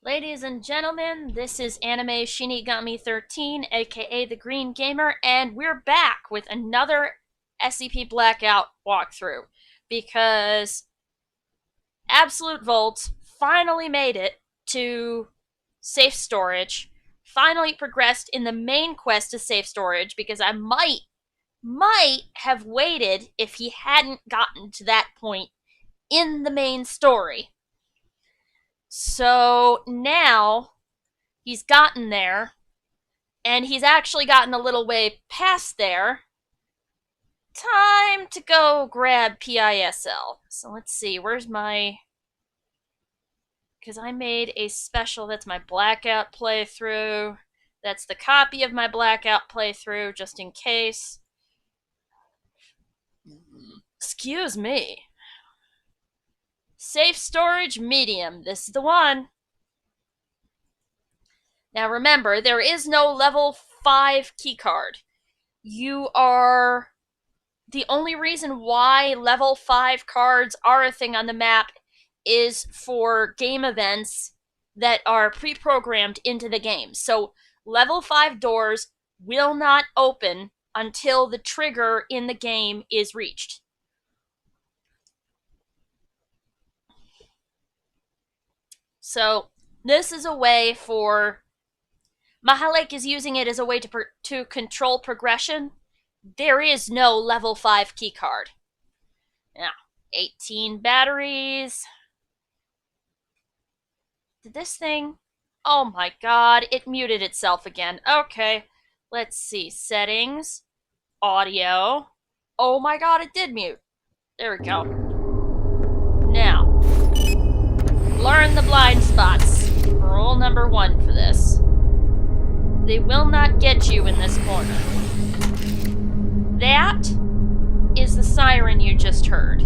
Ladies and gentlemen, this is Anime Shinigami 13, aka The Green Gamer, and we're back with another SCP Blackout walkthrough because Absolute Volt finally made it to safe storage, finally progressed in the main quest to safe storage because I might have waited if he hadn't gotten to that point in the main story. So now he's gotten there, and he's actually gotten a little way past there. Time to go grab PISL. So let's see, where's my... Because I made a special, that's my Blackout playthrough. That's the copy of my Blackout playthrough, just in case. Excuse me. Safe storage medium. This is the one. Now remember, there is no level 5 keycard. You are... The only reason why level 5 cards are a thing on the map is for game events that are pre-programmed into the game. So level 5 doors will not open until the trigger in the game is reached. So this is a way for... Mahalik is using it as a way to control progression. There is no level 5 keycard. Now, 18 batteries. Did this thing... Oh my god, it muted itself again. Okay, let's see. Settings. Audio. Oh my god, it did mute. There we go. Now, learn the blind spots. Rule number 1 for this. They will not get you in this corner. That is the siren you just heard.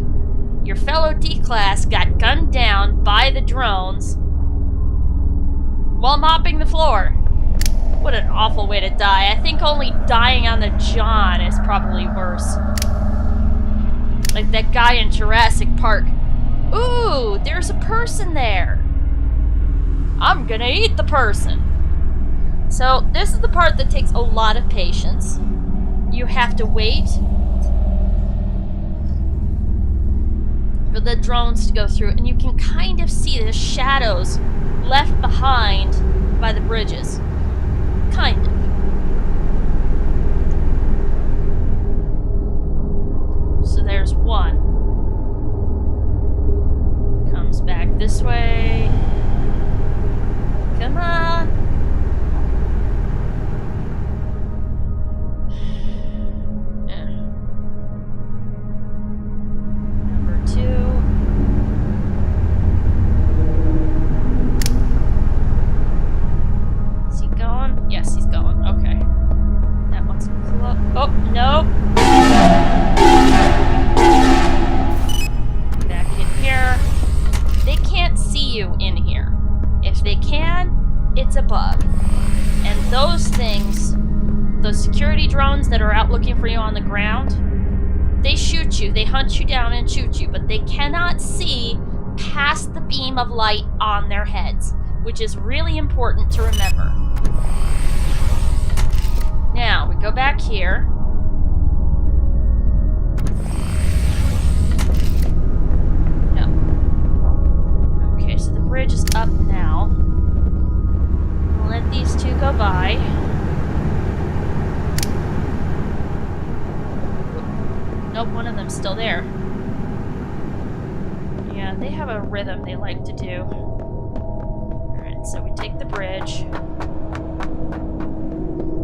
Your fellow D-Class got gunned down by the drones while mopping the floor. What an awful way to die. I think only dying on the John is probably worse. Like that guy in Jurassic Park. Ooh, there's a person there. I'm gonna eat the person. So this is the part that takes a lot of patience. You have to wait for the drones to go through, and you can kind of see the shadows left behind by the bridges. Kind of. So there's one. Comes back this way. Come on. Oh, no. Back in here. They can't see you in here. If they can, it's a bug. And those things, those security drones that are out looking for you on the ground, they shoot you. They hunt you down and shoot you, but they cannot see past the beam of light on their heads, which is really important to remember. Now, we go back here. No. Okay, so the bridge is up now. We'll let these two go by. Nope, one of them's still there. Yeah, they have a rhythm they like to do. Alright, so we take the bridge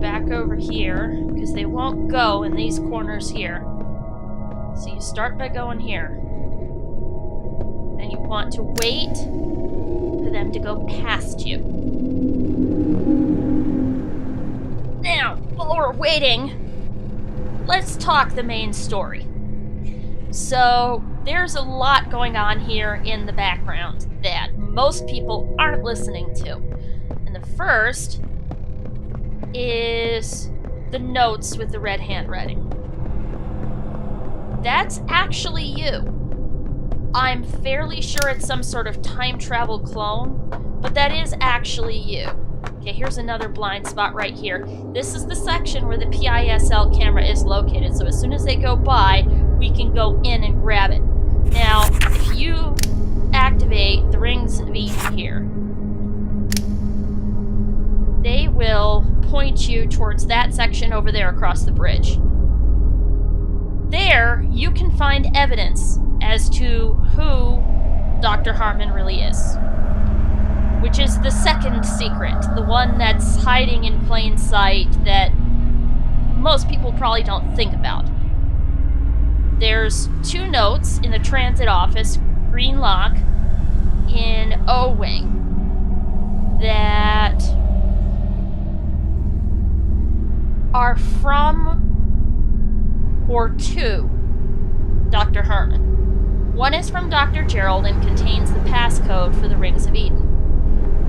back over here, because they won't go in these corners here. So you start by going here. And you want to wait for them to go past you. Now, while we're waiting, let's talk the main story. So, there's a lot going on here in the background that most people aren't listening to. And the first is the notes with the red handwriting. That's actually you. I'm fairly sure it's some sort of time travel clone, but that is actually you. Okay, here's another blind spot right here. This is the section where the PISL camera is located, so as soon as they go by, we can go in and grab it. Now, if you activate the rings of Eden here, they will point you towards that section over there across the bridge. There, you can find evidence as to who Dr. Harmon really is. Which is the second secret, the one that's hiding in plain sight that most people probably don't think about. There's 2 notes in the transit office, green lock, in O-Wing, that are from or to Dr. Harmon. One is from Dr. Gerald and contains the passcode for the Rings of Eden.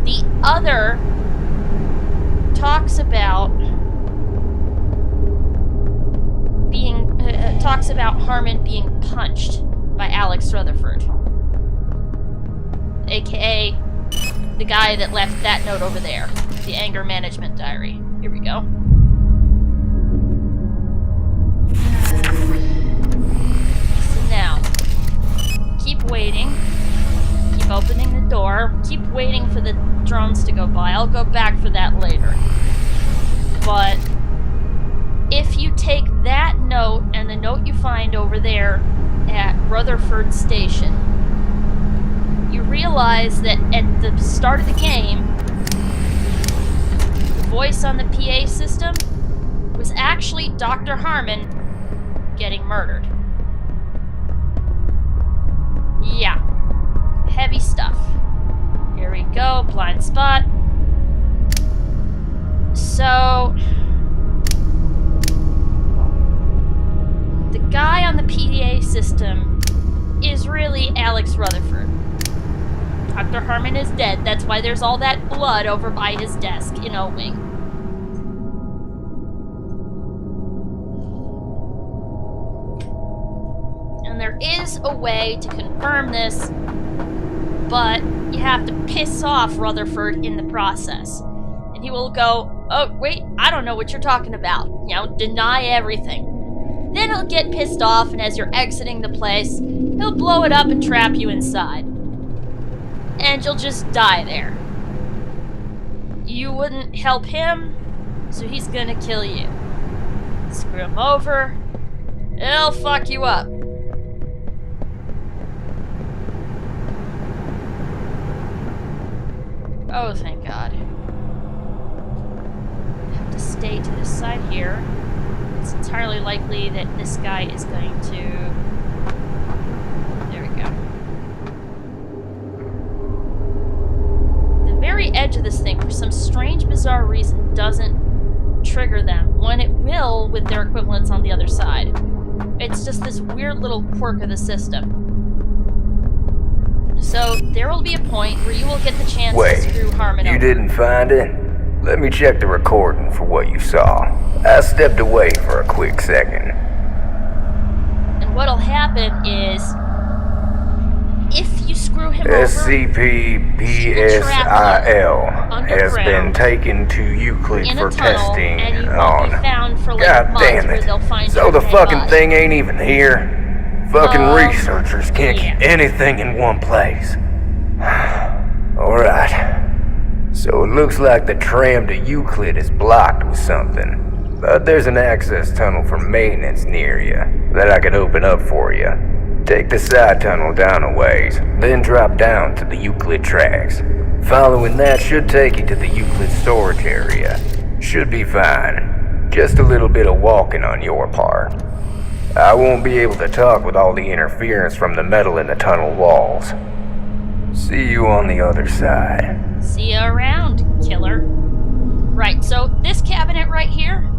The other talks about Harmon being punched by Alex Rutherford, aka the guy that left that note over there, the anger management diary. Here we go. So now, keep waiting. Keep opening the door. Keep waiting for the drones to go by. I'll go back for that later. But if you take that note and the note you find over there at Rutherford Station, you realize that at the start of the game, the voice on the PA system was actually Dr. Harmon getting murdered. Yeah. Heavy stuff. Here we go, blind spot. So, the guy on the PDA system is really Alex Rutherford. Dr. Harmon is dead. That's why there's all that blood over by his desk in O-Wing. And there is a way to confirm this, but you have to piss off Rutherford in the process. And he will go, oh, wait, I don't know what you're talking about. You know, deny everything. Then he'll get pissed off, and as you're exiting the place, he'll blow it up and trap you inside. And you'll just die there. You wouldn't help him, so he's gonna kill you. Screw him over, he'll fuck you up. Oh, thank God. I have to stay to this side here. It's entirely likely that this guy is going to... There we go. The very edge of this thing, for some strange, bizarre reason, doesn't trigger them, when it will with their equivalents on the other side. It's just this weird little quirk of the system. So, there will be a point where you will get the chance to screw Harmon over. You didn't find it? Let me check the recording for what you saw. I stepped away for a quick second. And what'll happen is, if you screw him over, SCP PSIL has been taken to Euclid for testing and you won't be found for like God damn it. So the fucking thing ain't even here? Fucking researchers can't keep anything in one place. Alright. So it looks like the tram to Euclid is blocked with something. But there's an access tunnel for maintenance near you that I could open up for you. Take the side tunnel down a ways, then drop down to the Euclid tracks. Following that should take you to the Euclid storage area. Should be fine. Just a little bit of walking on your part. I won't be able to talk with all the interference from the metal in the tunnel walls. See you on the other side. See you around, killer. Right, so this cabinet right here,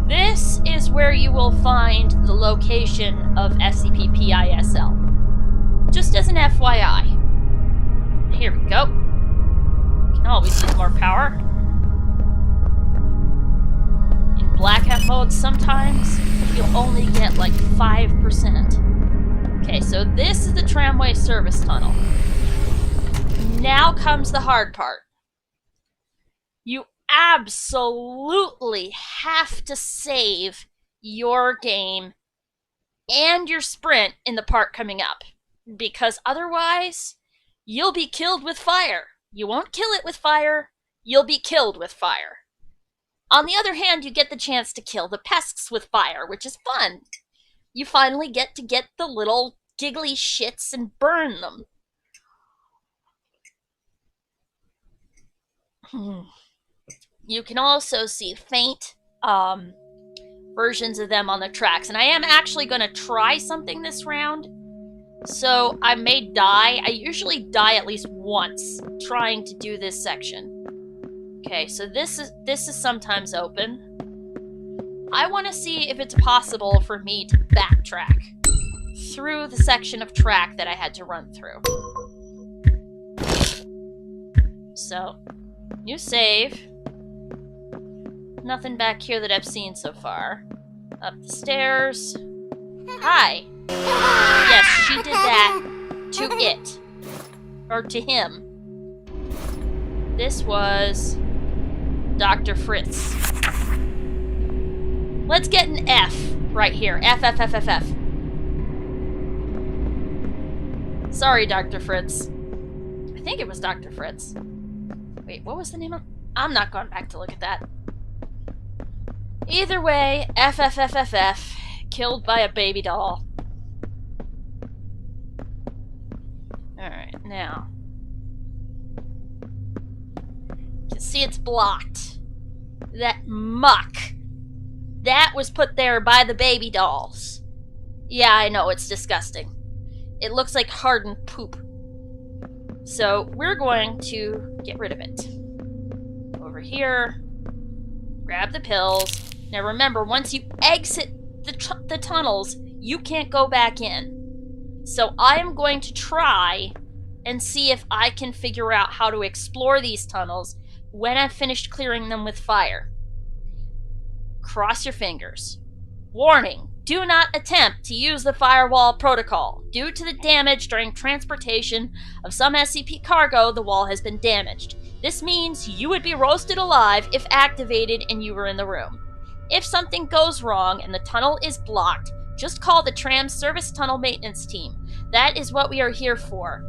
this is where you will find the location of SCP-PISL. Just as an FYI. Here we go. Can always use more power. Blackout mode sometimes you'll only get like 5%. Okay, so this is the tramway service tunnel. Now comes the hard part. You absolutely have to save your game and your sprint in the part coming up, because otherwise you'll be killed with fire. You won't kill it with fire, you'll be killed with fire. On the other hand, you get the chance to kill the pests with fire, which is fun. You finally get to get the little giggly shits and burn them. You can also see faint versions of them on the tracks. And I am actually going to try something this round. So I may die. I usually die at least once trying to do this section. Okay, so this is sometimes open. I want to see if it's possible for me to backtrack through the section of track that I had to run through. So, new save. Nothing back here that I've seen so far. Up the stairs. Hi. Yes, she did that to it. Or to him. This was Dr. Fritz. Let's get an F right here. F, F, F, F, F. Sorry, Dr. Fritz. I think it was Dr. Fritz. Wait, what was the name of... I'm not going back to look at that. Either way, F, F, F, F, F. Killed by a baby doll. Alright, now. You can see it's blocked. That muck. That was put there by the baby dolls. Yeah, I know, it's disgusting. It looks like hardened poop. So, we're going to get rid of it. Over here. Grab the pills. Now remember, once you exit the tunnels, you can't go back in. So I am going to try and see if I can figure out how to explore these tunnels when I've finished clearing them with fire. Cross your fingers. Warning, do not attempt to use the firewall protocol. Due to the damage during transportation of some SCP cargo, the wall has been damaged. This means you would be roasted alive if activated and you were in the room. If something goes wrong and the tunnel is blocked, just call the tram service tunnel maintenance team. That is what we are here for.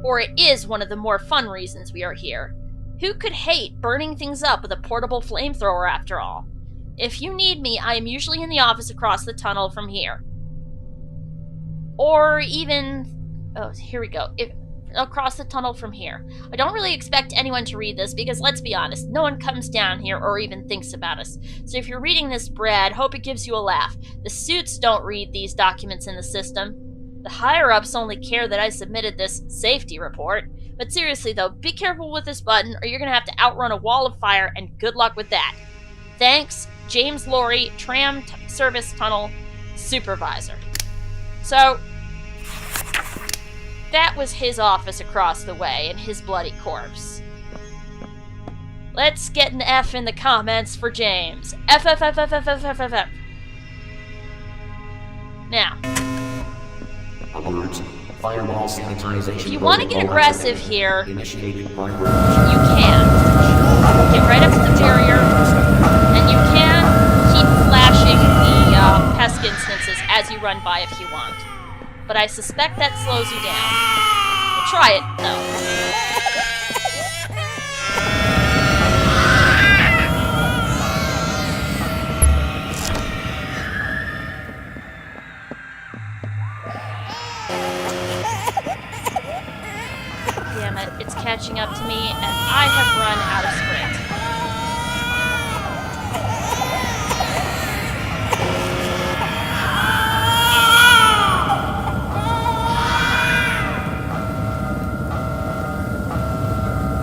Or it is one of the more fun reasons we are here. Who could hate burning things up with a portable flamethrower after all? If you need me, I am usually in the office across the tunnel from here. Or even... oh, here we go. Across the tunnel from here. I don't really expect anyone to read this because, let's be honest, no one comes down here or even thinks about us. So if you're reading this, Brad, hope it gives you a laugh. The suits don't read these documents in the system. The higher-ups only care that I submitted this safety report. But seriously though, be careful with this button or you're gonna have to outrun a wall of fire, and good luck with that. Thanks, James Laurie, Tram Service Tunnel Supervisor. So, that was his office across the way and his bloody corpse. Let's get an F in the comments for James. F, F, F, F, F, F, F, F, F. Now. Alert. Firewall sanitization. If you want to get aggressive here, you can. Get right up to the barrier, and you can keep flashing the pest instances as you run by if you want. But I suspect that slows you down. We'll try it, though. Damn it, it's catching up to me, and I have run out of sprint.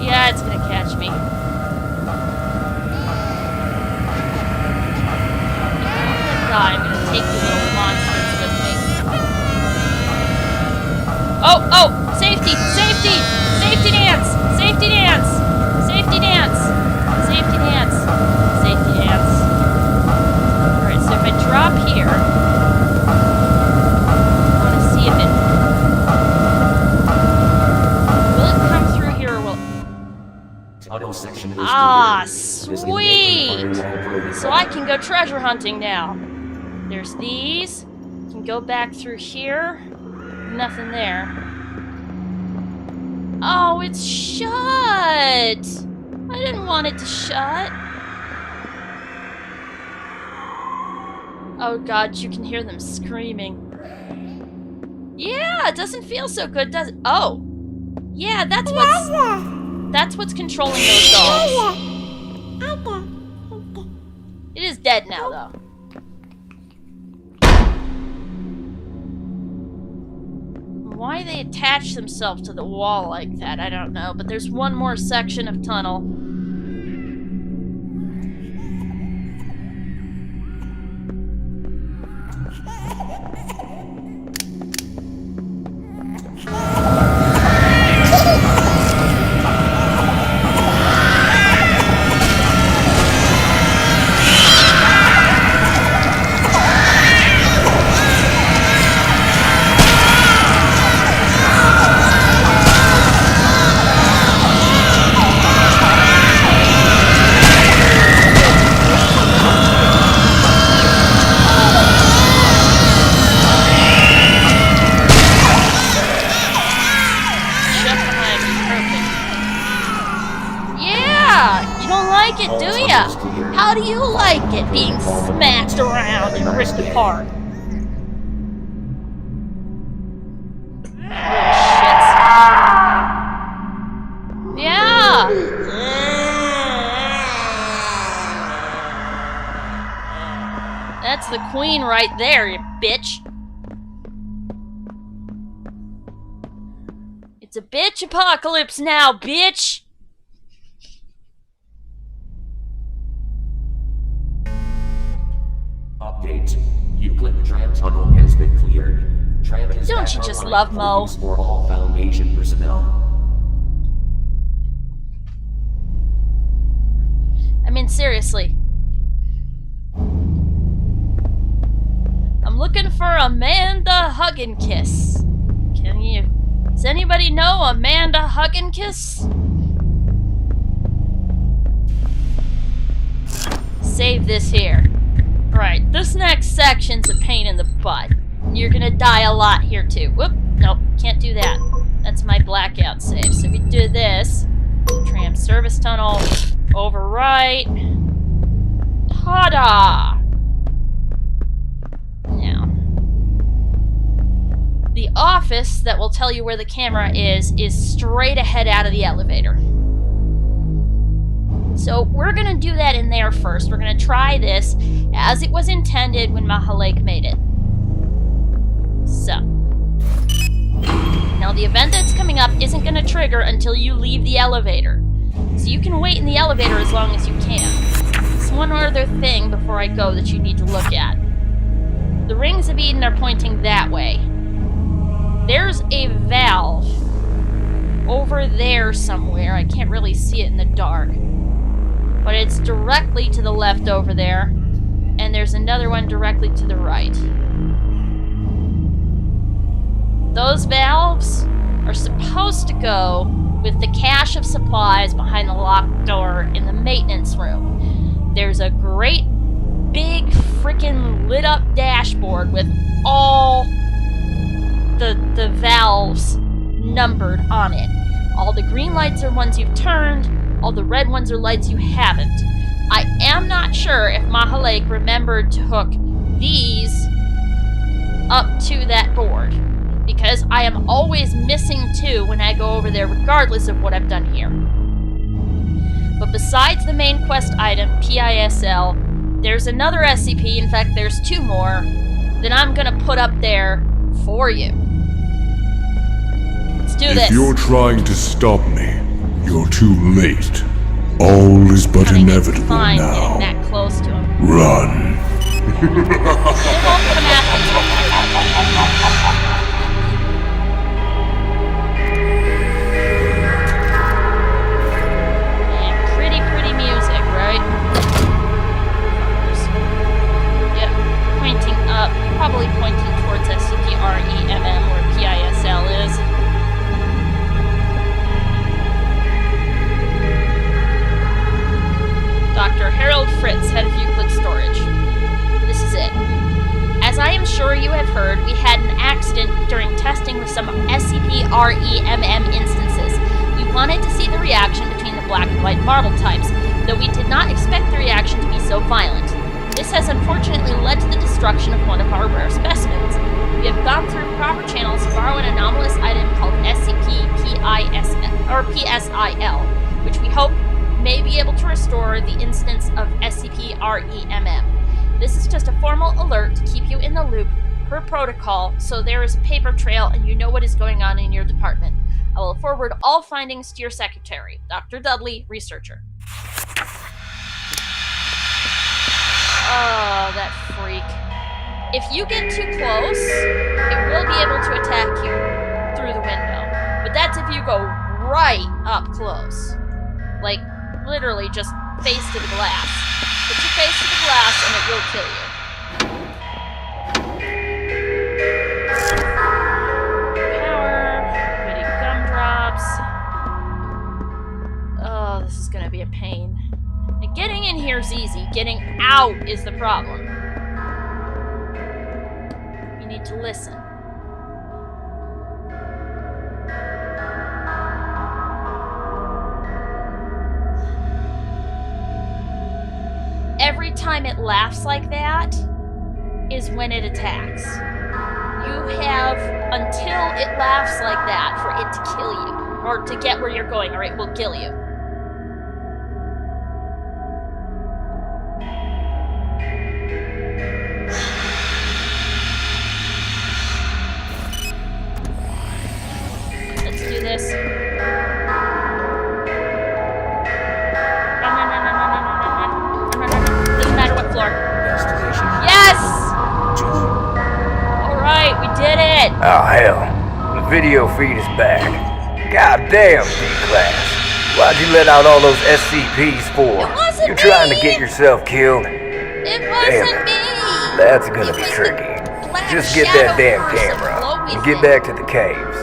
Yeah, it's gonna catch me. If I'm gonna die, I'm gonna take the little monsters with me. Oh, oh! Safety! Safety! Safety dance! Safety dance! Safety dance! Safety dance! Safety dance. Alright, so if I drop here, I want to see tunnel section is Ah, clear. This sweet! firewall protocol. So I can go treasure hunting now. There's these. Can go back through here. Nothing there. Oh, it's shut! I didn't want it to shut. Oh god, you can hear them screaming. Yeah, it doesn't feel so good, does it? Oh! Yeah, that's what's controlling those dogs. It is dead now, though. Why they attach themselves to the wall like that, I don't know. But there's one more section of tunnel. How do you like it, being smacked around and ripped apart? Yeah! That's the queen right there, you bitch. It's a bitch apocalypse now, bitch! Update. Euclid tram tunnel has been cleared. Tram is Don't you back just online love for Mo? use for all Foundation personnel. I mean, seriously. I'm looking for Amanda Hugginkiss. Does anybody know Amanda Hugginkiss? Save this here. Right, this next section's a pain in the butt. You're gonna die a lot here too. Whoop, nope, can't do that. That's my blackout save. So we do this. Tram service tunnel, overwrite. Ta-da! Now, the office that will tell you where the camera is straight ahead out of the elevator. So we're gonna do that in there first. We're gonna try this as it was intended when Mahalake made it. So. Now the event that's coming up isn't gonna trigger until you leave the elevator. So you can wait in the elevator as long as you can. There's one other thing before I go that you need to look at. The rings of Eden are pointing that way. There's a valve over there somewhere. I can't really see it in the dark. But it's directly to the left over there, and there's another one directly to the right. Those valves are supposed to go with the cache of supplies behind the locked door in the maintenance room. There's a great big freaking lit up dashboard with all the valves numbered on it. All the green lights are ones you've turned. All the red ones are lights you haven't. I am not sure if Mahalake remembered to hook these up to that board, because I am always missing two when I go over there, regardless of what I've done here. But besides the main quest item, PISL, there's another SCP, in fact there's two more, that I'm gonna put up there for you. Let's do this. If you're trying to stop me, you're too late. All is but inevitable Fine now. getting that close to him. Run. It won't come after and pretty music, right? Yep, pointing up, probably pointing towards SCP-REMM where PISL is. SCP-REMM instances. We wanted to see the reaction between the black and white marble types, though we did not expect the reaction to be so violent. This has unfortunately led to the destruction of one of our rare specimens. We have gone through proper channels to borrow an anomalous item called SCP-PSIL, which we hope may be able to restore the instance of SCP-REMM. This is just a formal alert to keep you in the loop per protocol, so there is a paper trail and you know what is going on in your department. I will forward all findings to your secretary, Dr. Dudley, researcher. Oh, that freak. If you get too close, it will be able to attack you through the window. But that's if you go right up close. Like, literally just face to the glass. Put your face to the glass and it will kill you. Power. Getting gumdrops. Oh, this is gonna be a pain. And getting in here is easy. Getting out is the problem. You need to listen. Every time it laughs like that is when it attacks. You have until it laughs like that for it to kill you. Or to get where you're going, or it will kill you. Let's do this. Doesn't matter what floor. Destination. Yes! Alright, we did it! Oh hell, the video feed is back. Goddamn, D-Class. Why'd you let out all those SCPs for? It wasn't You trying to me. get yourself killed? It wasn't me! That's gonna It be was the tricky. black Just get shadow that damn person camera glowy and get thing. back to the caves.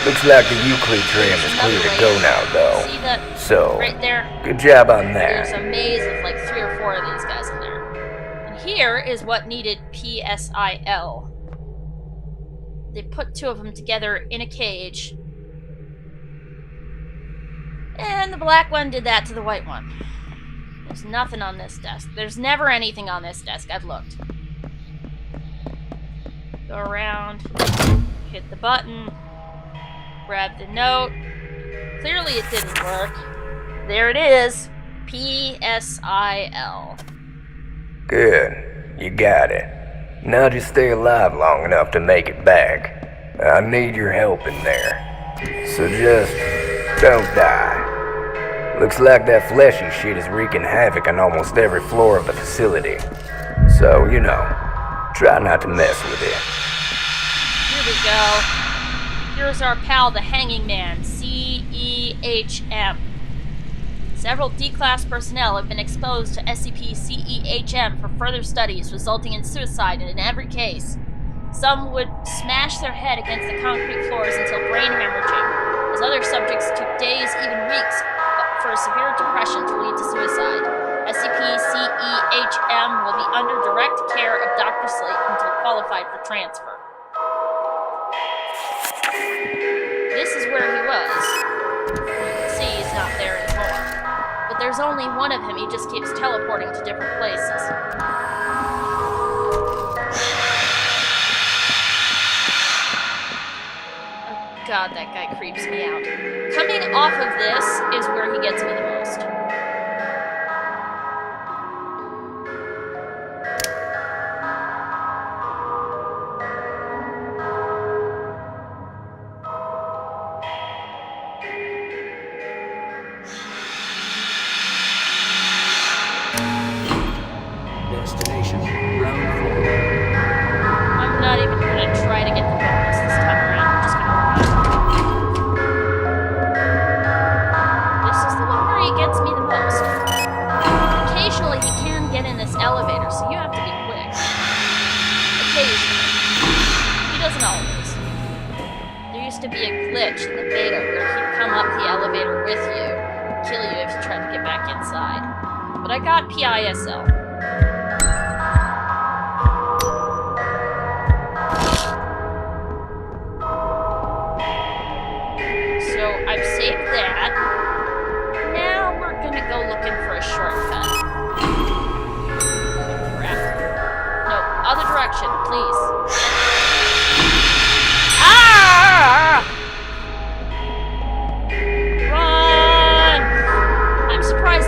Looks like the Euclid tram is clear to go now, though. See that So, right there? good job on There's that. a maze of like 3 or 4 of these guys in there. And here is what needed PSIL. They put 2 of them together in a cage. And the black one did that to the white one. There's nothing on this desk. There's never anything on this desk. I've looked. Go around, hit the button, grab the note. Clearly it didn't work. There it is. PSIL. Good. You got it. Now just stay alive long enough to make it back. I need your help in there. So just don't die. Looks like that fleshy shit is wreaking havoc on almost every floor of the facility. So, you know, try not to mess with it. Here we go. Here's our pal, the Hanging Man, CEHM. Several D-Class personnel have been exposed to SCP-CEHM for further studies, resulting in suicide in every case. Some would smash their head against the concrete floors until brain hemorrhaging, as other subjects took days, even weeks, for a severe depression to lead to suicide. SCP-CEHM will be under direct care of Dr. Slate until qualified for transfer. This is where he was. You can see he's not there anymore. But there's only one of him, he just keeps teleporting to different places. Oh god, that guy creeps me out. Coming off of this is where he gets me the most. Destination. Ground floor. I'm not even gonna try to get the bonus this time around. I'm just gonna run. This is the one where he gets me the most. Occasionally he can get in this elevator, so you have to be quick. Occasionally. He doesn't always. There used to be a glitch in the beta where he'd come up the elevator with you, kill you if you tried to get back inside. But I got PISL.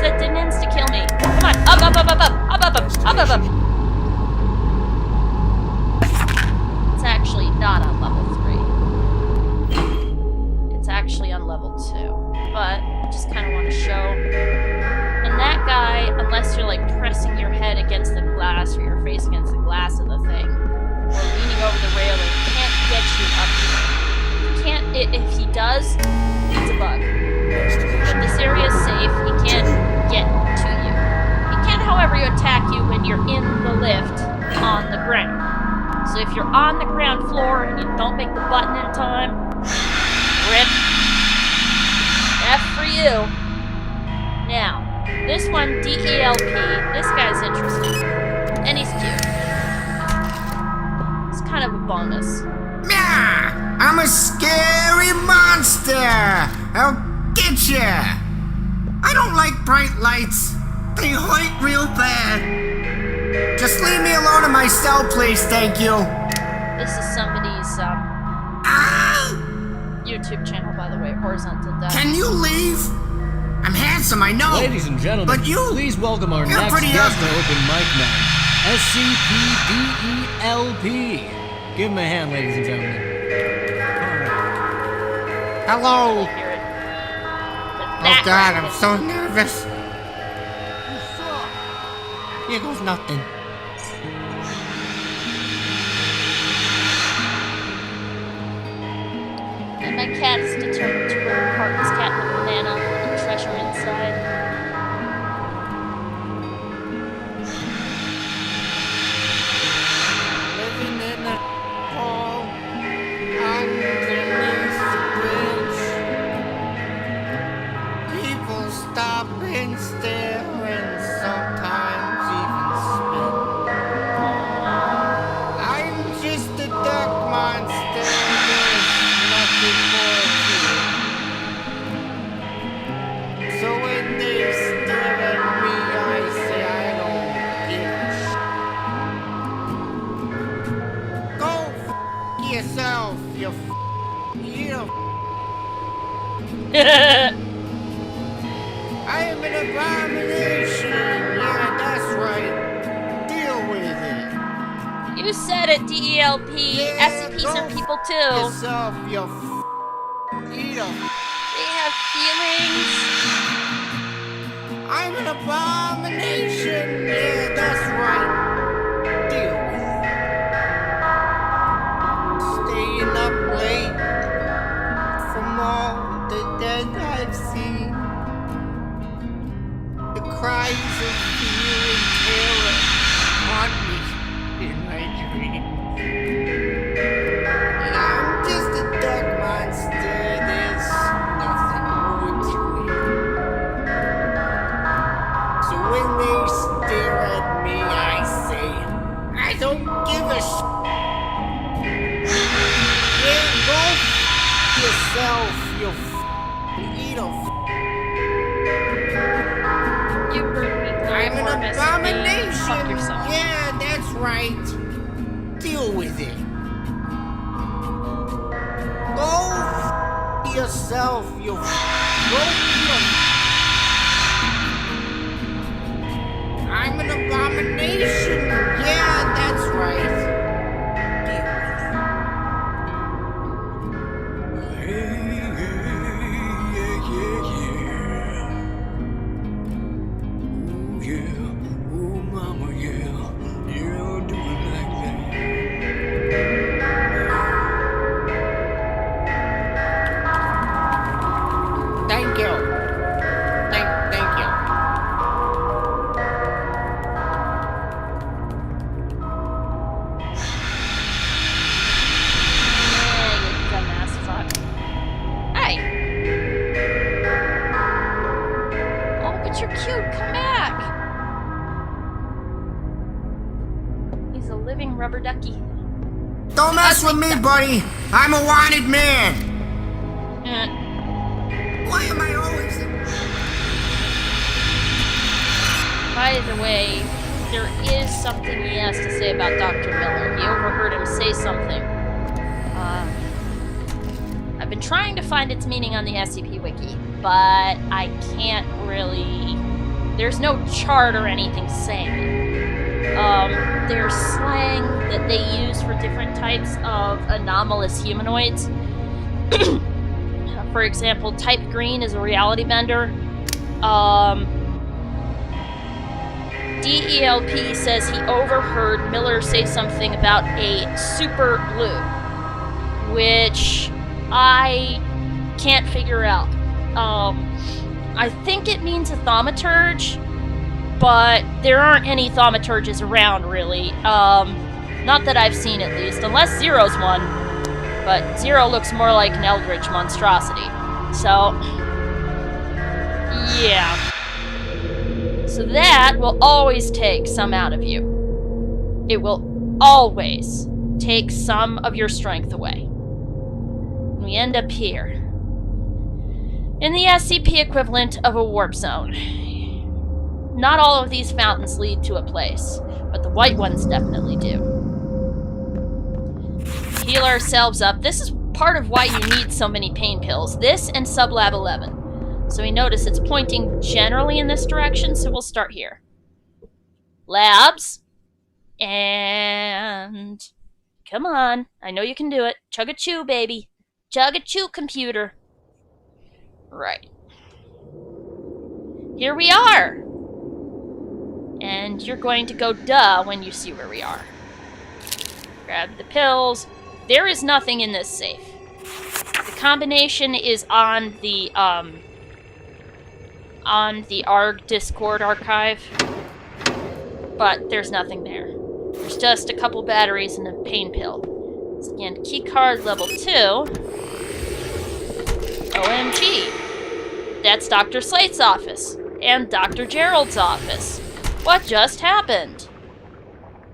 it didn't insta-kill me. Come on, up, up, up, up, up, up, up, up, up, up, up. It's actually not on level 3. It's actually on level 2. But I just kind of want to show. And that guy, unless you're like pressing your head against the glass or your face against the glass of the thing, or leaning over the railing, can't get you up here. Can't, if he does, it's a bug. But this area is safe, he can't get to you. He can, however, attack you when you're in the lift on the ground. So if you're on the ground floor and you don't make the button in time, rip. F for you. Now, this one, DELP, this guy's interesting. And he's cute. It's kind of a bonus. Meow! I'm a scary monster! I'll get ya! I don't like bright lights. They hurt real bad. Just leave me alone in my cell, please, thank you. This is somebody's, YouTube channel, by the way, Horizontal Death. Can you leave? I'm handsome, I know. Ladies and gentlemen, but you, please welcome our you're next pretty guest to ugly. open mic night, SCP Give him a hand, ladies and gentlemen. Hello. Hear it. Oh God, I'm so nervous. Here goes nothing. And my cat is determined to rip apart this cat with a banana and treasure inside. Living in a hole underneath the bridge. People stop and stare and sometimes even spit. I'm just a duck monster. There's nothing more to it. So when they stare at me, I say I don't give a shit. Go f yourself, you I am an abomination. Yeah, that's right. Deal with it. You said it, DELP. Yeah, SCPs go are people f too. yourself, you eat 'em. They have feelings. I'm an abomination. Yeah, that's right. Deal with it. Staying up late from all the dead I've seen. The cries of fear and terror haunt me in my dreams. I'm just a duck monster. There's nothing more to it. So when they stare at me, I say, I don't give a Yeah, go yourself, you eat 'em. You heard me. I'm an abomination. Fuck yourself. Yeah, that's right. Deal with it. Go yourself, you go I'm an abomination. Yeah, that's right. Deal with it. Thank you. Thank you. Yeah, you dumbass fuck. Hey. Oh, but you're cute. Come back. He's a living rubber ducky. Don't mess with me, buddy. I'm a wanted man. Eh. Why am I always... By the way, there is something he has to say about Dr. Miller. He overheard him say something. I've been trying to find its meaning on the SCP Wiki, but I can't really There's no chart or anything saying it. There's slang that they use for different types of anomalous humanoids. For example, Type Green is a reality bender. DELP says he overheard Miller say something about a super blue, which I can't figure out. I think it means a thaumaturge, but there aren't any thaumaturges around, really. Not that I've seen, at least, unless Zero's one. But Zero looks more like an eldritch monstrosity. So, yeah. So that will always take some out of you. It will always take some of your strength away. We end up here. In the SCP equivalent of a warp zone. Not all of these fountains lead to a place, but the white ones definitely do. Heal ourselves up. This is part of why you need so many pain pills. This and Sublab 11. So we notice it's pointing generally in this direction, so we'll start here. Labs. And... come on. I know you can do it. Chug-a-chew, baby. Chug-a-chew, computer. Right. Here we are! And you're going to go duh when you see where we are. Grab the pills. There is nothing in this safe. The combination is on the ARG Discord archive, but there's nothing there. There's just a couple batteries and a pain pill. Scan keycard level 2. OMG. That's Dr. Slate's office. And Dr. Gerald's office. What just happened?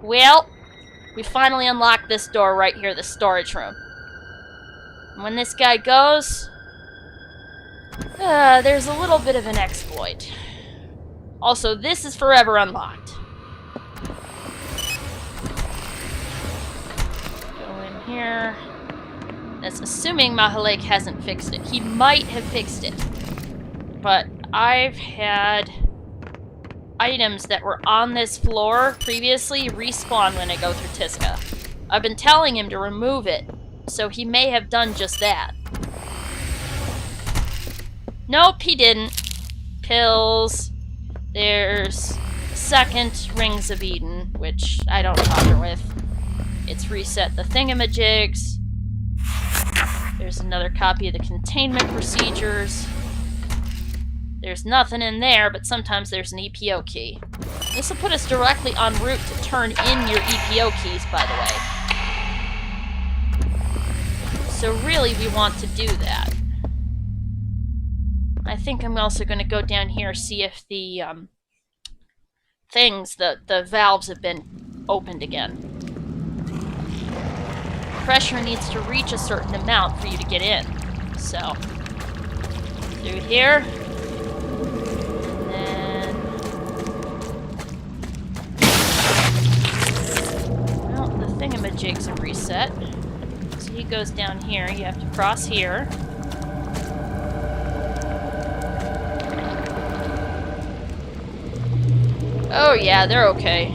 Well, we finally unlocked this door right here, the storage room. When this guy goes, there's a little bit of an exploit. Also, this is forever unlocked. Go in here. That's assuming Mahalek hasn't fixed it. He might have fixed it. But I've had items that were on this floor previously respawn when I go through Tiska. I've been telling him to remove it, so he may have done just that. Nope, he didn't. Pills. There's second Rings of Eden, which I don't bother with. It's reset the thingamajigs. There's another copy of the containment procedures. There's nothing in there, but sometimes there's an EPO key. This will put us directly en route to turn in your EPO keys, by the way. So really, we want to do that. I think I'm also going to go down here, see if the the valves have been opened again. Pressure needs to reach a certain amount for you to get in. So, through here. Thingamajigs are reset. So he goes down here. You have to cross here. Oh yeah, they're okay.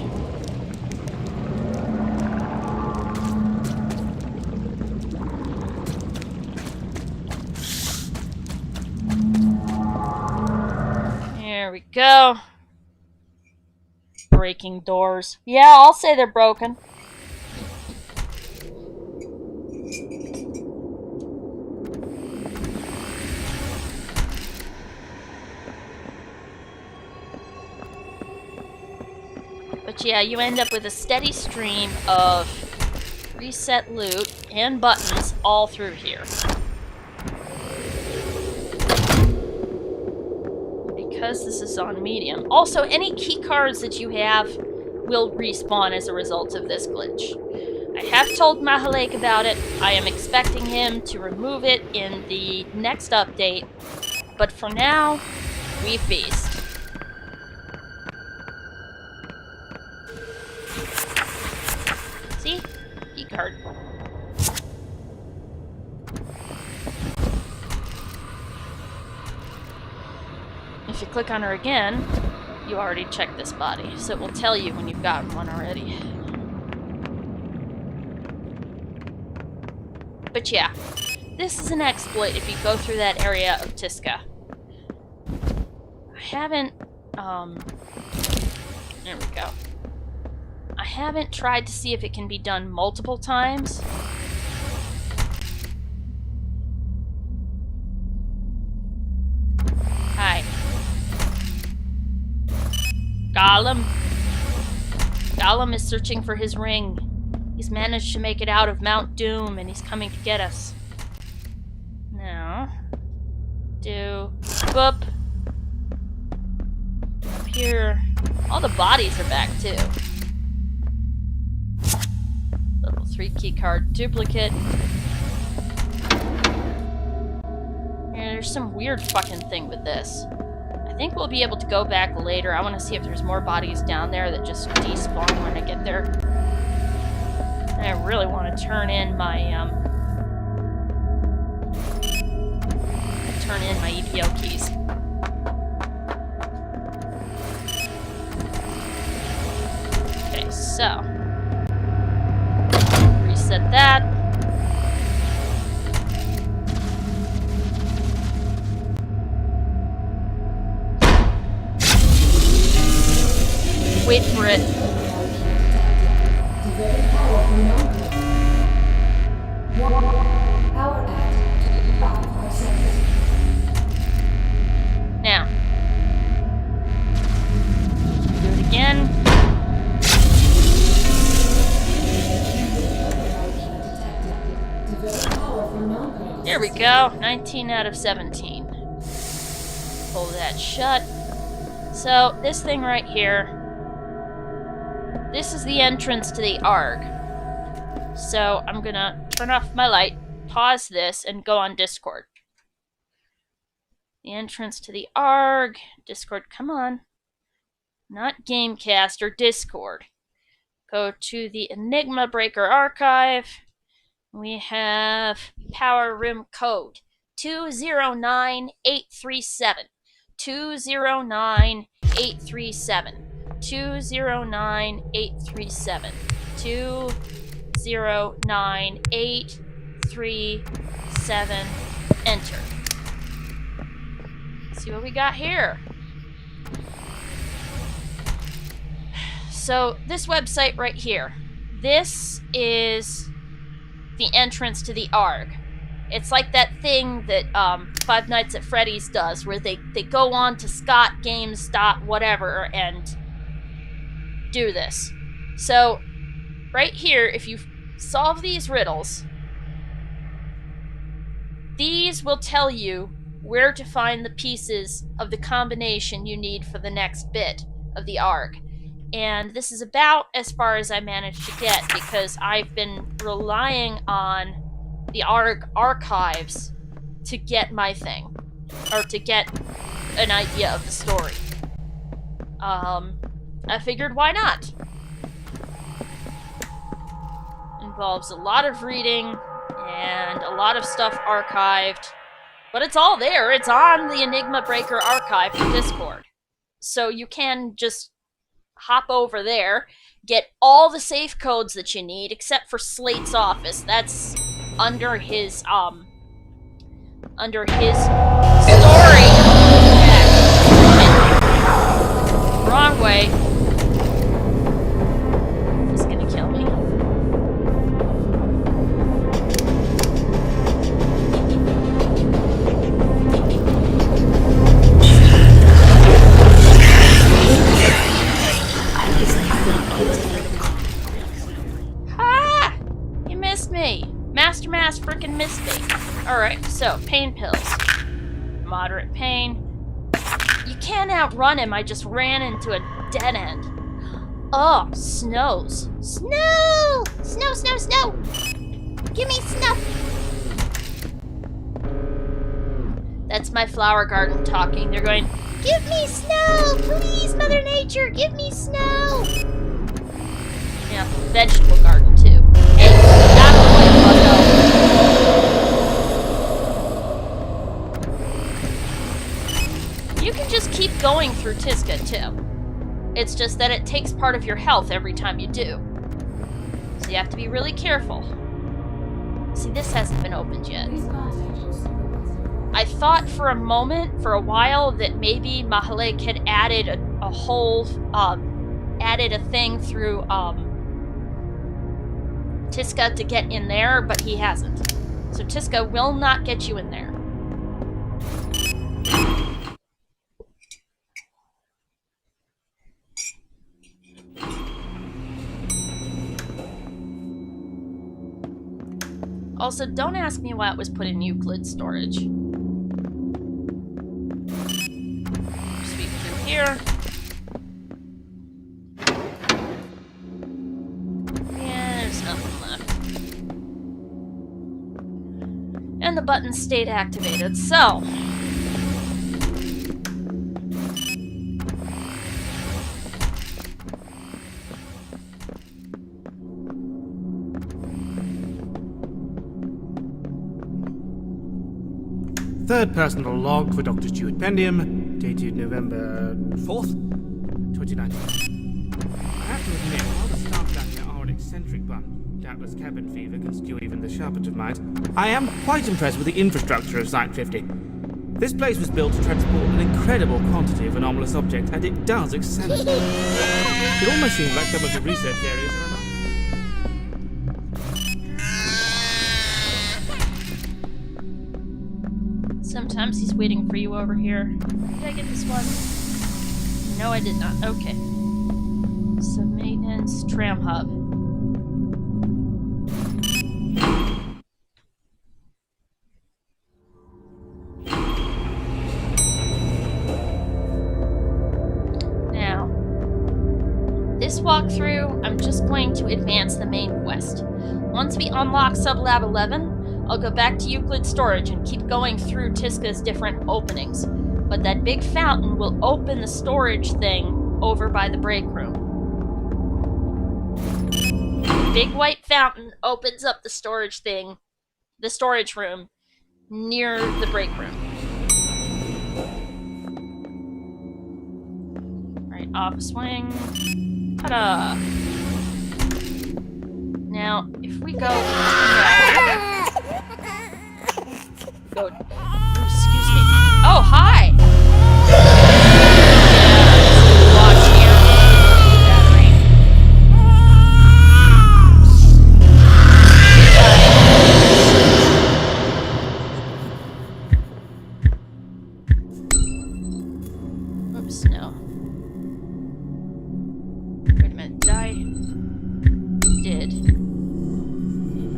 There we go. Breaking doors. Yeah, I'll say they're broken. But yeah, you end up with a steady stream of reset loot and buttons all through here. Because this is on medium. Also, any key cards that you have will respawn as a result of this glitch. I have told Mahalek about it. I am expecting him to remove it in the next update. But for now, we feast. See? Key card. If you click on her again, You already checked this body, so it will tell you when you've gotten one already. But yeah, this is an exploit if you go through that area of Tiska. I haven't, there we go. I haven't tried to see if it can be done multiple times. Hi. Gollum. Gollum is searching for his ring. He's managed to make it out of Mount Doom, and he's coming to get us. Now, do boop. Up here, all the bodies are back too. Level 3 keycard duplicate. Yeah, there's some weird fucking thing with this. I think we'll be able to go back later. I want to see if there's more bodies down there that just despawn when I get there. And I really want to turn in my EPO keys. Okay, so reset that. Wait for it. Now, do it again. There we go. 19 out of 17. Pull that shut. So, this thing right here, this is the entrance to the ARG. So, I'm gonna turn off my light, pause this, and go on Discord. The entrance to the ARG. Discord, come on. Not Gamecast or Discord. Go to the Enigma Breaker archive. We have power room code 209837. 209837. 209837. 209837. Enter. See what we got here. So, this website right here. This is the entrance to the ARG. It's like that thing that Five Nights at Freddy's does, where they go on to Scott Games whatever and do this. So, right here, if you solve these riddles, these will tell you where to find the pieces of the combination you need for the next bit of the ARG. And this is about as far as I managed to get, because I've been relying on the ARG archives to get my thing, or to get an idea of the story. I figured, why not? Involves a lot of reading and a lot of stuff archived, but it's all there. It's on the Enigma Breaker archive for Discord. So you can just hop over there, get all the safe codes that you need, except for Slate's office. That's under his story. Wrong way. He's gonna kill me. Master Mass freaking missed me. Alright, so, pain pills. Moderate pain. You can't outrun him, I just ran into a dead end. Oh, snows. Snow! Snow, snow, snow! Give me snow! That's my flower garden talking. They're going, give me snow! Please, Mother Nature, give me snow! Yeah, vegetable garden too. Hey, out of the way, bucko. You can just keep going through Tiska too. It's just that it takes part of your health every time you do. So you have to be really careful. See, this hasn't been opened yet. I thought for a moment, for a while, that maybe Mahalik had added a whole, added a thing through, Tiska to get in there, but he hasn't. So Tiska will not get you in there. Also, don't ask me why it was put in Euclid storage. Sweep through here. Yeah, there's nothing left. And the button stayed activated, so... Third personal log for Dr. Stuart Pendium, dated November 4th, 2019. I have to admit, while the staff down here are an eccentric bunch, doubtless cabin fever can skew even the sharpest of minds, I am quite impressed with the infrastructure of Site 50. This place was built to transport an incredible quantity of anomalous objects, and it does excel at it. It almost seems like some of the research areas are anomalous. Sometimes he's waiting for you over here. Did I get this one? No, I did not. Okay. So, maintenance, tram hub. Now, this walkthrough, I'm just going to advance the main quest. Once we unlock Sublab 11, I'll go back to Euclid storage and keep going through Tiska's different openings. But that big fountain will open the storage thing over by the break room. The big white fountain opens up the storage thing, the storage room, near the break room. Right, office wing. Ta-da! Now, if we go... Go. Ooh, excuse me. Oh, hi! Watch here. Oops, no. Wait a minute, did I? Did.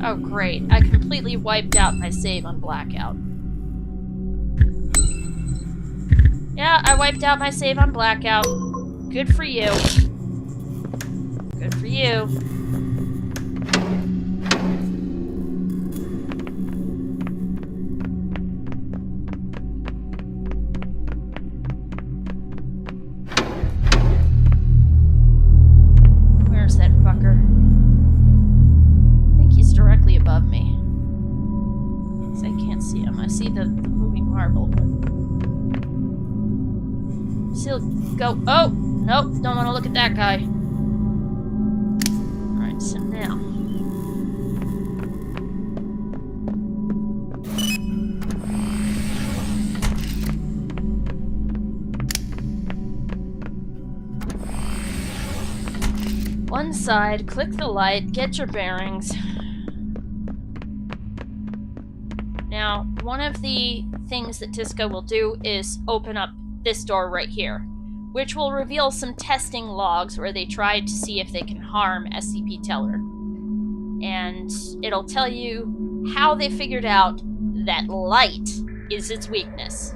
Oh, great. I completely wiped out my save on Blackout. Yeah, I wiped out my save on Blackout. Good for you. Good for you. Where's that fucker? I think he's directly above me. I can't see him. I see the moving marble, but... Still go. Oh! Nope, don't want to look at that guy. Alright, so now. One side, click the light, get your bearings. Now, one of the things that Tiska will do is open up this door right here, which will reveal some testing logs where they tried to see if they can harm SCP Teller. And it'll tell you how they figured out that light is its weakness,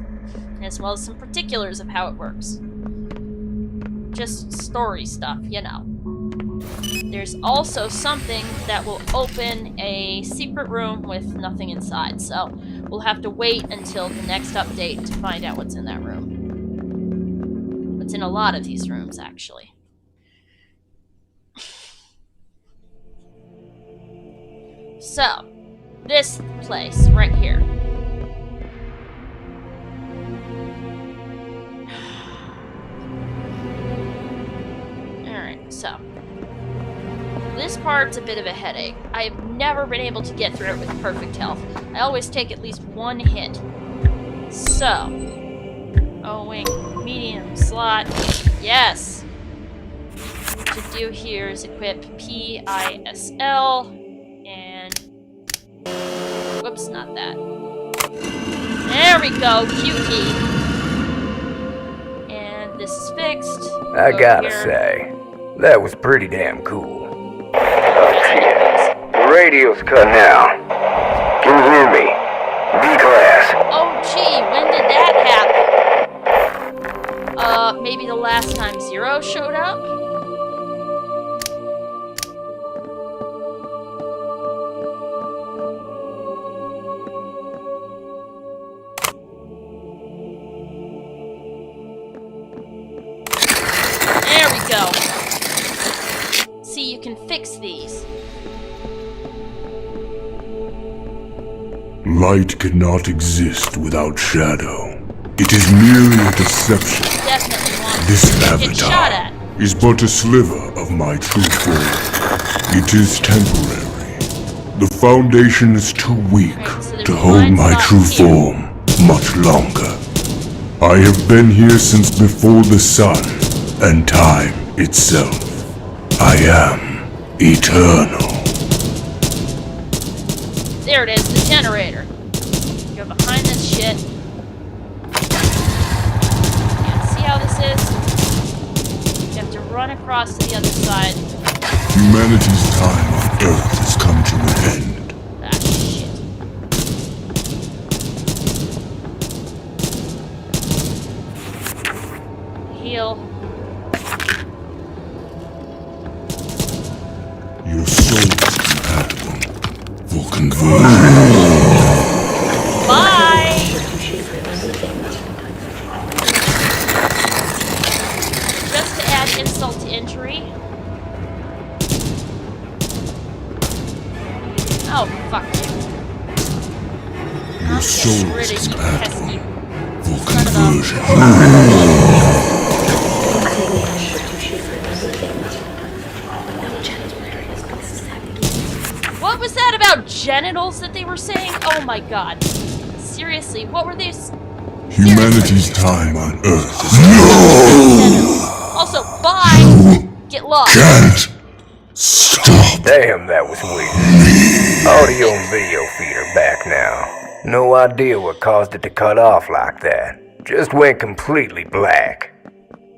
as well as some particulars of how it works. Just story stuff, you know. There's also something that will open a secret room with nothing inside, so we'll have to wait until the next update to find out what's in that room. What's in a lot of these rooms, actually. So, this place right here. So, this part's a bit of a headache. I've never been able to get through it with perfect health. I always take at least one hit. So, wing, medium, slot, yes! What to do here is equip PISL, and... whoops, not that. There we go, Q key. And this is fixed. I Go gotta here. say, that was pretty damn cool. The radio's cutting out. Can you hear me? D-class. Oh gee, when did that happen? Maybe the last time Zero showed up? There we go. See, you can fix these. Light cannot exist without shadow. It is merely a deception. Definitely want This to get shot avatar at. is but a sliver of my true form. It is temporary. The foundation is too weak Right, so there's to a hold blind my spot true here. form much longer. I have been here since before the sun and time itself. I am eternal. There it is, the generator. Go behind this shit. Yeah, see how this is? You have to run across to the other side. Humanity's time on Earth has come to an end. Ah, shit. Heal. Your soul is compatible for conversion. Bye! Just to add insult to injury. Oh, fuck you. Your Get soul rid is of you, compatible pesky. for Son of a- conversion. What was that about genitals that they were saying? Oh my god. Seriously, what were they? Humanity's time on Earth is Also, bye! Get lost. can't stop. Damn, that was weird. Audio and video feed are back now. No idea what caused it to cut off like that. Just went completely black.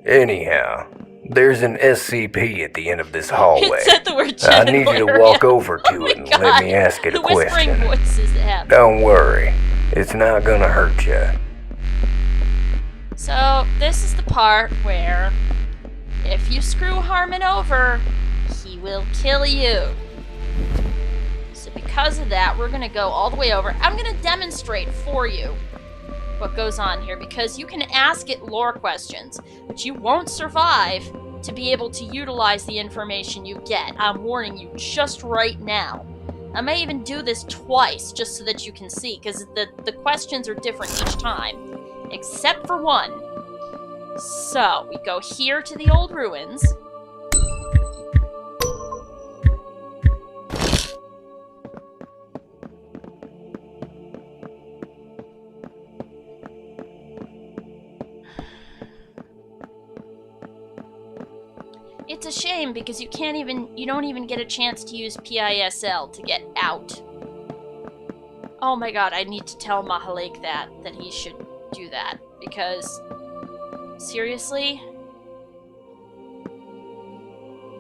Anyhow, there's an SCP at the end of this hallway. It said the word I genital need you to area. walk over to Oh my it and God. let me ask it a The whispering question. voices that happen. Don't worry, it's not gonna hurt you. So, this is the part where if you screw Harmon over, he will kill you. So because of that, we're gonna go all the way over. I'm gonna demonstrate for you what goes on here, because you can ask it lore questions, but you won't survive to be able to utilize the information you get. I'm warning you just right now. I may even do this twice just so that you can see, because the questions are different each time, except for one. So, we go here to the old ruins. It's a shame because you don't even get a chance to use PISL to get out. Oh my god, I need to tell Mahalik that he should do that, because seriously,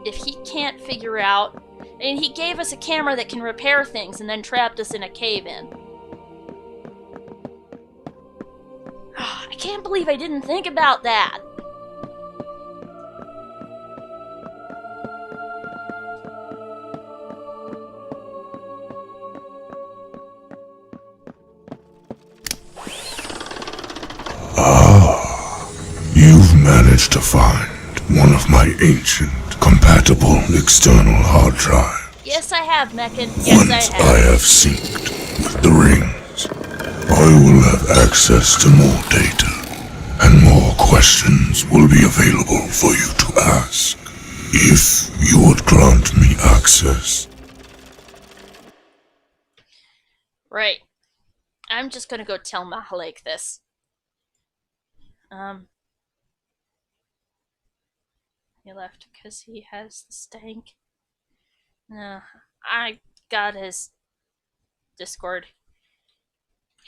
if he can't figure out, and he gave us a camera that can repair things and then trapped us in a cave-in. I can't believe I didn't think about that. You've managed to find one of my ancient, compatible external hard drives. Yes, I have, Meccan. Yes, Once I I have. have synced with the rings, I will have access to more data, and more questions will be available for you to ask. If you would grant me access. Right. I'm just gonna go tell Mahalek this. He left because he has the stank. I got his Discord.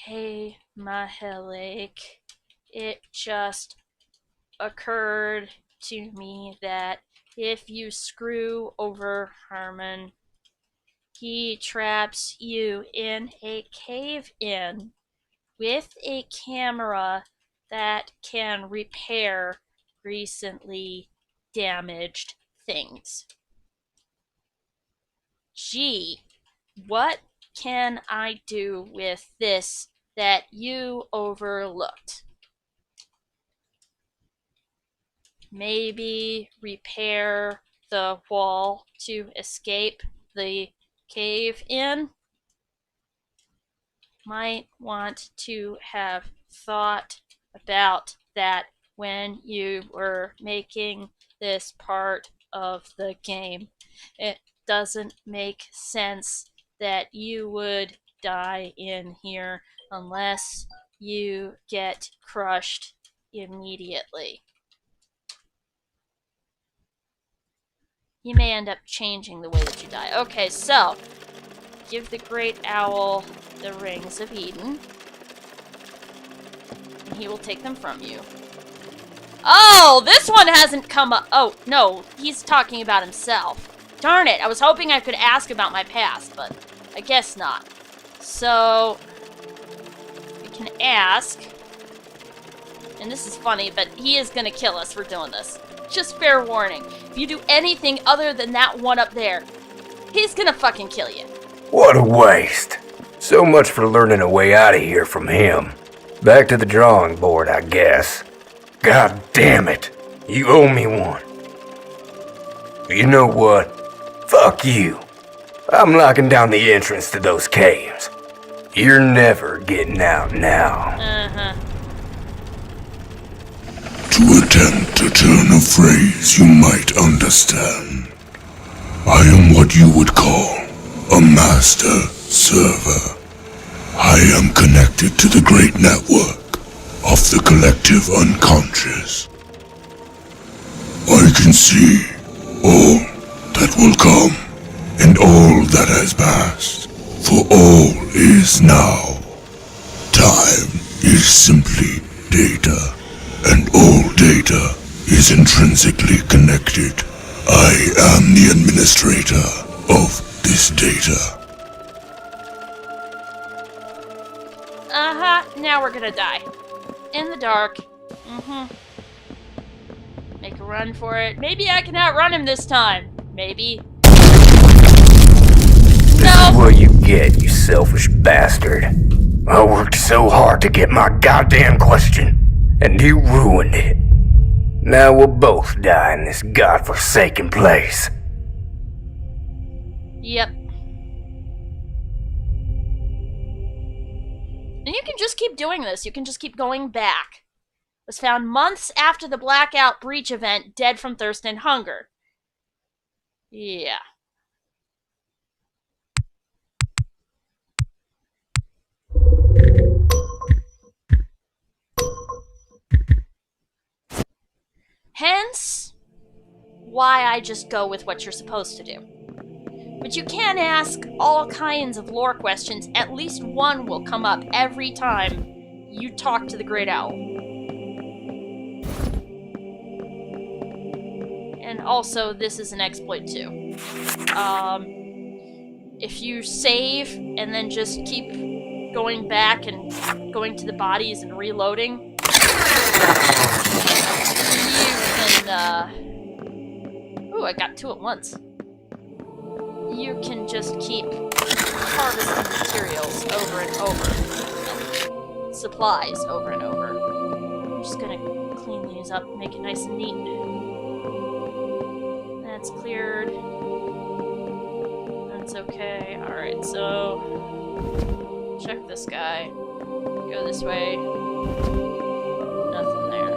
Hey, Mahalek. It just occurred to me that if you screw over Herman, he traps you in a cave-in with a camera that can repair recently damaged things. Gee, what can I do with this that you overlooked? Maybe repair the wall to escape the cave-in? Might want to have thought about that when you were making this part of the game. It doesn't make sense that you would die in here unless you get crushed immediately. You may end up changing the way that you die. Okay, so give the Great Owl the Rings of Eden, and he will take them from you. Oh, this one hasn't come up. Oh, no, he's talking about himself. Darn it, I was hoping I could ask about my past, but I guess not. So, we can ask, and this is funny, but he is gonna kill us for doing this. Just fair warning. If you do anything other than that one up there, he's gonna fucking kill you. What a waste. So much for learning a way out of here from him. Back to the drawing board, I guess. God damn it. You owe me one. You know what? Fuck you. I'm locking down the entrance to those caves. You're never getting out now. To attempt to turn a phrase you might understand, I am what you would call a master server. I am connected to the great network of the collective unconscious. I can see all that will come and all that has passed, for all is now. Time is simply data, and all data is intrinsically connected. I am the administrator of this data. Now we're gonna die. In the dark. Make a run for it. Maybe I can outrun him this time. Maybe. This is what you get, you selfish bastard. I worked so hard to get my goddamn question, and you ruined it. Now we'll both die in this godforsaken place. Yep. And you can just keep doing this. You can just keep going back. Was found months after the Blackout breach event, dead from thirst and hunger. Yeah. Hence, why I just go with what you're supposed to do. But you can ask all kinds of lore questions. At least one will come up every time you talk to the Great Owl. And also, this is an exploit too. If you save and then just keep going back and going to the bodies and reloading, you can, ooh, I got two at once. You can just keep harvesting materials over and over. And supplies over and over. I'm just gonna clean these up, make it nice and neat. That's cleared. That's okay. Alright, so check this guy. Go this way. Nothing there.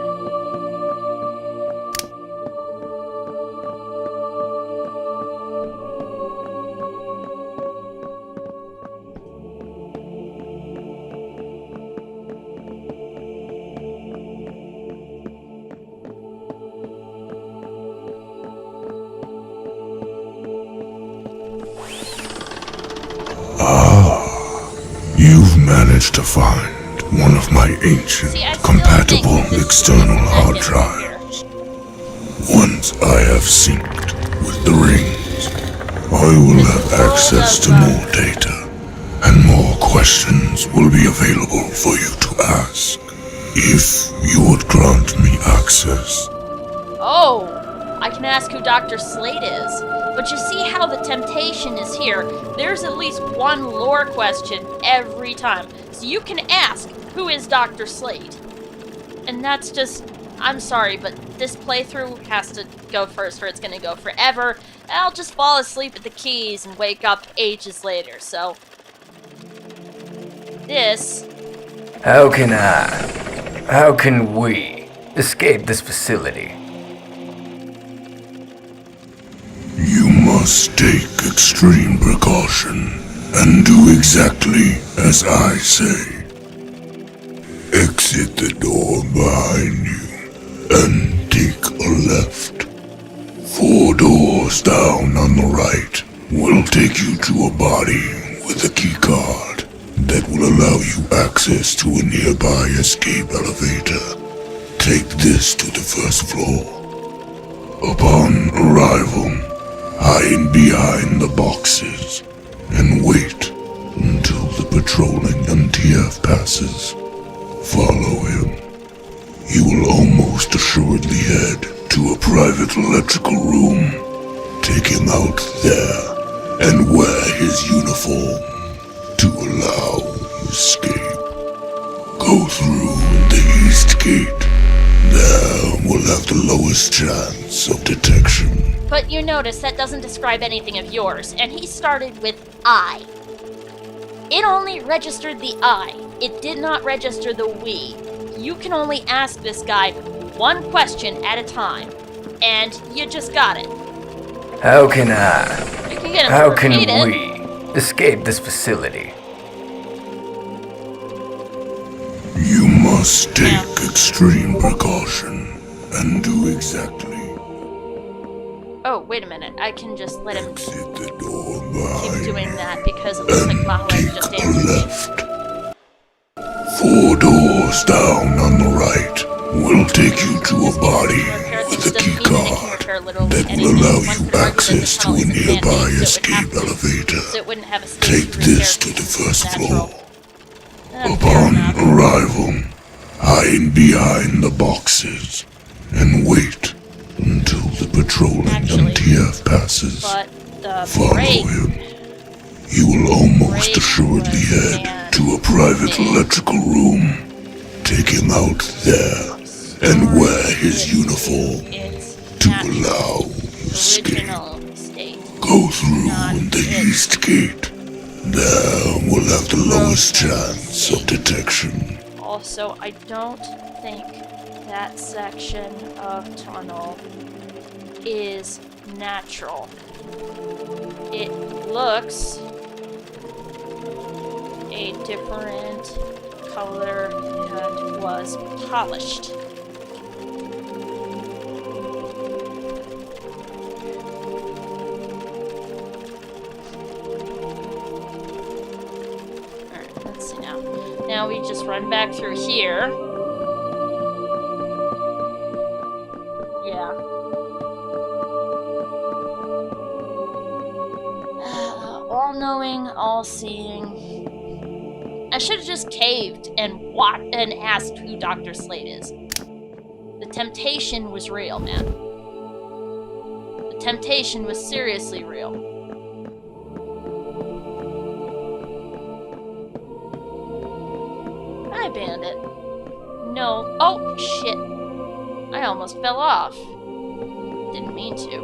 managed to find one of my ancient, See, I still compatible think this external is hard second drives. Once I have synced with the rings, I will have access to more data, and more questions will be available for you to ask. If you would grant me access. Oh, I can ask who Dr. Slate is. But you see how the temptation is here. There's at least one lore question every time. So you can ask, who is Dr. Slate? And that's just... I'm sorry, but this playthrough has to go first or it's gonna go forever. I'll just fall asleep at the keys and wake up ages later, so... This... How can we escape this facility? You must take extreme precaution and do exactly as I say. Exit the door behind you and take a left. 4 doors down on the right will take you to a body with a key card that will allow you access to a nearby escape elevator. Take this to the first floor. Upon arrival, hide behind the boxes and wait until the patrolling MTF passes. Follow him. You will almost assuredly head to a private electrical room. Take him out there and wear his uniform to allow escape. Go through the east gate. There we'll have the lowest chance of detection. But you notice that doesn't describe anything of yours, and he started with I. It only registered the I. It did not register the we. You can only ask this guy one question at a time, and you just got it. How can You can get him to How can repeat it. we escape this facility? You must take extreme precaution and do exactly. Oh, wait a minute. I can just let him Exit the door keep behind doing that because it looks like and Mahler take just a answered me. left. 4 doors down on the right will take you to a body with a key card that will allow you access to a nearby escape elevator. So it wouldn't have a space Take to this to repair the first natural. floor. Fair Upon enough. arrival, hide behind the boxes and wait until the patrolling Actually, MTF passes. But the Follow break him. You will almost break assuredly was head man to a private made. electrical room. Take him out there and wear his uniform its to natural, allow escape. original state. Go through Not the it. east gate. There we'll have the lowest chance of detection. Also, I don't think that section of tunnel is natural. It looks a different color and was polished. Alright, let's see now. Now we just run back through here. Yeah. All-knowing, all-seeing. I should have just caved and asked who Dr. Slate is. The temptation was real, man. The temptation was seriously real. Hi, Bandit. No. Oh, shit. I almost fell off. Didn't mean to.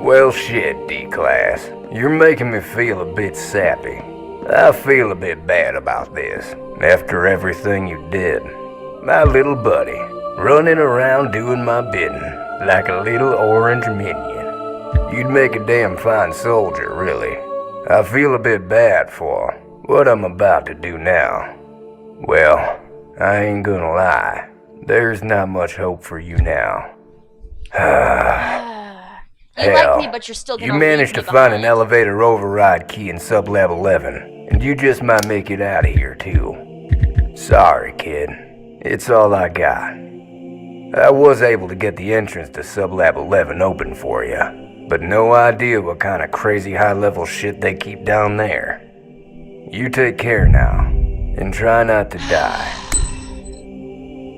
Well, shit, D-Class. You're making me feel a bit sappy. I feel a bit bad about this, after everything you did. My little buddy, running around doing my bidding, like a little orange minion. You'd make a damn fine soldier, really. I feel a bit bad for what I'm about to do now. Well, I ain't gonna lie. There's not much hope for you now. You like Hell, me, but you're still gonna you managed to leave me find an behind. elevator override key in sublab 11, and you just might make it out of here too. Sorry, kid. It's all I got. I was able to get the entrance to sublab 11 open for you, but no idea what kind of crazy high-level shit they keep down there. You take care now, and try not to die.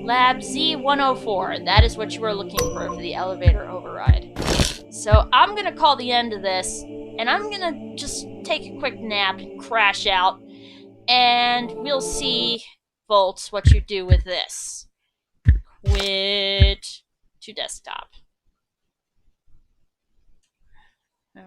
Lab Z104. That is what you were looking for the elevator override. So I'm gonna call the end of this, and I'm gonna just take a quick nap and crash out, and we'll see, Volts, what you do with this. Quit to desktop.